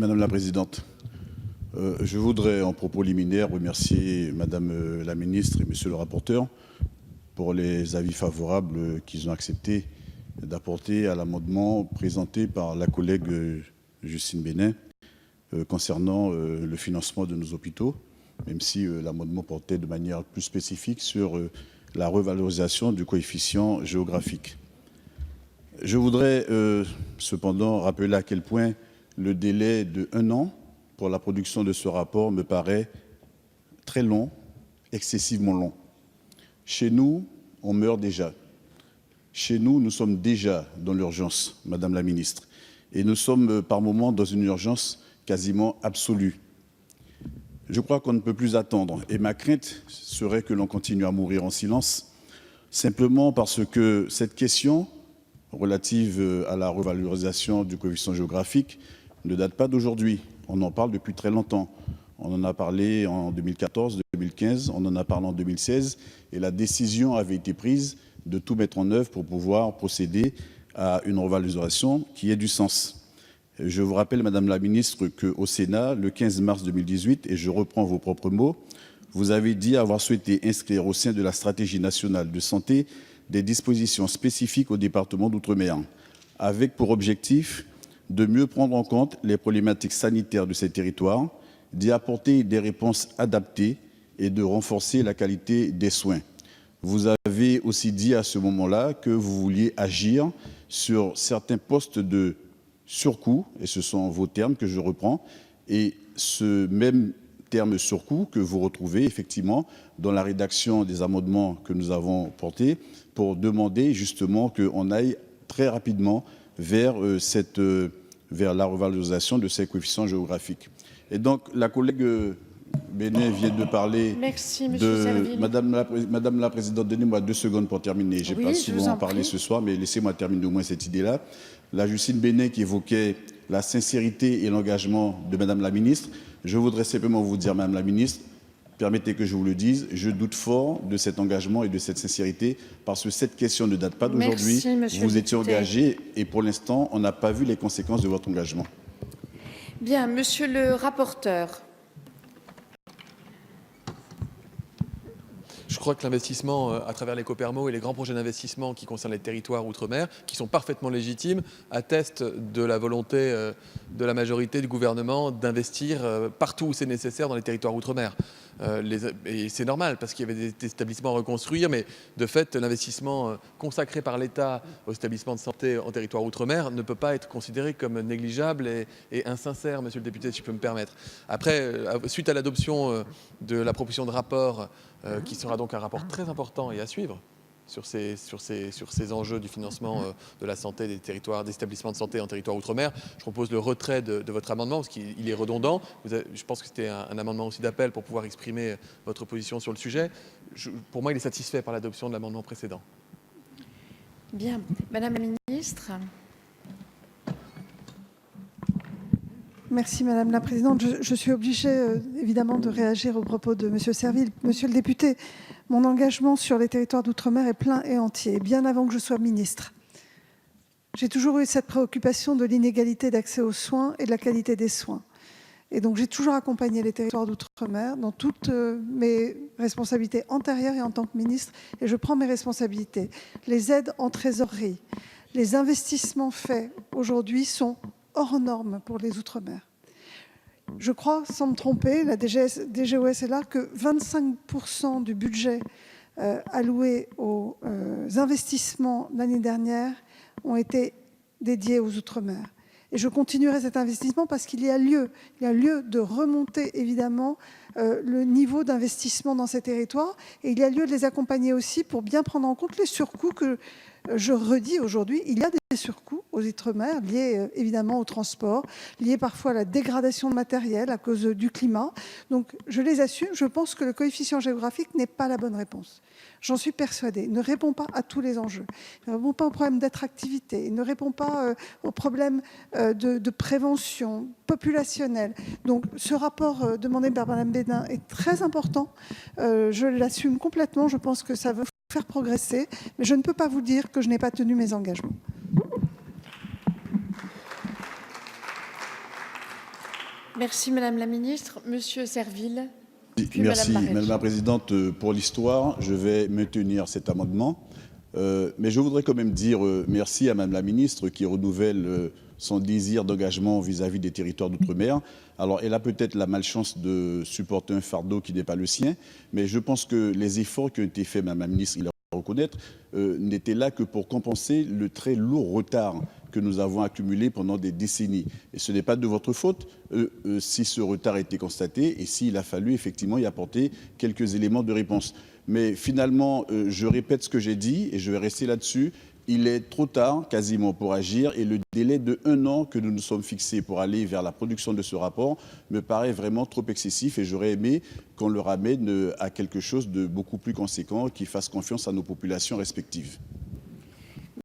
Madame la Présidente. Je voudrais, en propos liminaire, remercier Madame la Ministre et Monsieur le rapporteur pour les avis favorables qu'ils ont accepté d'apporter à l'amendement présenté par la collègue Justine Benin concernant le financement de nos hôpitaux, même si l'amendement portait de manière plus spécifique sur la revalorisation du coefficient géographique. Je voudrais cependant rappeler à quel point le délai de 1 an pour la production de ce rapport me paraît très long, excessivement long. Chez nous, on meurt déjà. Chez nous, nous sommes déjà dans l'urgence, Madame la Ministre, et nous sommes par moments dans une urgence quasiment absolue. Je crois qu'on ne peut plus attendre, et ma crainte serait que l'on continue à mourir en silence, simplement parce que cette question relative à la revalorisation du coefficient géographique ne date pas d'aujourd'hui. On en parle depuis très longtemps. On en a parlé en 2014, 2015, on en a parlé en 2016, et la décision avait été prise de tout mettre en œuvre pour pouvoir procéder à une revalorisation qui ait du sens. Je vous rappelle, Madame la Ministre, qu'au Sénat, le 15 mars 2018, et je reprends vos propres mots, vous avez dit avoir souhaité inscrire au sein de la stratégie nationale de santé des dispositions spécifiques au département d'outre-mer, avec pour objectif de mieux prendre en compte les problématiques sanitaires de ces territoires, d'y apporter des réponses adaptées et de renforcer la qualité des soins. Vous avez aussi dit à ce moment-là que vous vouliez agir sur certains postes de surcoût, et ce sont vos termes que je reprends, et ce même terme surcoût que vous retrouvez effectivement dans la rédaction des amendements que nous avons portés pour demander justement qu'on aille très rapidement vers la revalorisation de ces coefficients géographiques. Et donc, la collègue Benin vient de parler. Merci, Monsieur Serville. Madame la Présidente, donnez-moi 2 secondes pour terminer. Je n'ai pas souvent parlé ce soir, mais laissez-moi terminer au moins cette idée-là. La Justine Benin qui évoquait la sincérité et l'engagement de Madame la Ministre. Je voudrais simplement vous dire, Madame la Ministre, permettez que je vous le dise, je doute fort de cet engagement et de cette sincérité parce que cette question ne date pas d'aujourd'hui. Vous étiez engagé et pour l'instant, on n'a pas vu les conséquences de votre engagement. Bien, Monsieur le rapporteur. Je crois que l'investissement à travers les Copermo et les grands projets d'investissement qui concernent les territoires outre-mer, qui sont parfaitement légitimes, attestent de la volonté de la majorité du gouvernement d'investir partout où c'est nécessaire dans les territoires outre-mer. Et c'est normal parce qu'il y avait des établissements à reconstruire, mais de fait, l'investissement consacré par l'État aux établissements de santé en territoire outre-mer ne peut pas être considéré comme négligeable et insincère, Monsieur le député, si je peux me permettre. Après, suite à l'adoption de la proposition de rapport, qui sera donc un rapport très important et à suivre sur ces enjeux du financement de la santé des territoires, des établissements de santé en territoire outre-mer. Je propose le retrait de votre amendement parce qu'il est redondant. Je pense que c'était un amendement aussi d'appel pour pouvoir exprimer votre position sur le sujet. Pour moi, il est satisfait par l'adoption de l'amendement précédent. Bien. Madame la Ministre. Merci Madame la Présidente. Je suis obligée évidemment de réagir aux propos de Monsieur Serville. Monsieur le député, mon engagement sur les territoires d'outre-mer est plein et entier, bien avant que je sois ministre. J'ai toujours eu cette préoccupation de l'inégalité d'accès aux soins et de la qualité des soins. Et donc j'ai toujours accompagné les territoires d'outre-mer dans toutes mes responsabilités antérieures et en tant que ministre. Et je prends mes responsabilités. Les aides en trésorerie, les investissements faits aujourd'hui sont hors normes pour les Outre-mer. Je crois, sans me tromper, la DGOS est là, que 25% du budget alloué aux investissements l'année dernière ont été dédiés aux Outre-mer. Et je continuerai cet investissement parce qu'il y a lieu de remonter évidemment le niveau d'investissement dans ces territoires et il y a lieu de les accompagner aussi pour bien prendre en compte les surcoûts que je redis aujourd'hui. Il y a des surcoûts aux Outre-mer liés évidemment au transport, liés parfois à la dégradation de matériel à cause du climat. Donc je les assume. Je pense que le coefficient géographique n'est pas la bonne réponse. J'en suis persuadée. Il ne répond pas à tous les enjeux. Il ne répond pas aux problèmes d'attractivité. Il ne répond pas aux problèmes de prévention populationnelle. Donc ce rapport demandé par Mme Benin est très important. Je l'assume complètement. Je pense que ça va faire progresser. Mais je ne peux pas vous dire que je n'ai pas tenu mes engagements. Merci Madame la Ministre. Monsieur Serville. Puis Merci, Madame Barrette. Madame la Présidente. Pour l'histoire, je vais maintenir cet amendement. Mais je voudrais quand même dire merci à Madame la Ministre qui renouvelle son désir d'engagement vis-à-vis des territoires d'outre-mer. Alors, elle a peut-être la malchance de supporter un fardeau qui n'est pas le sien, mais je pense que les efforts qui ont été faits, Madame la Ministre, il a reconnaître, n'étaient là que pour compenser le très lourd retard que nous avons accumulé pendant des décennies. Et ce n'est pas de votre faute si ce retard a été constaté et s'il a fallu effectivement y apporter quelques éléments de réponse. Mais finalement, je répète ce que j'ai dit et je vais rester là-dessus. Il est trop tard quasiment pour agir et le délai de 1 an que nous nous sommes fixés pour aller vers la production de ce rapport me paraît vraiment trop excessif et j'aurais aimé qu'on le ramène à quelque chose de beaucoup plus conséquent qui fasse confiance à nos populations respectives.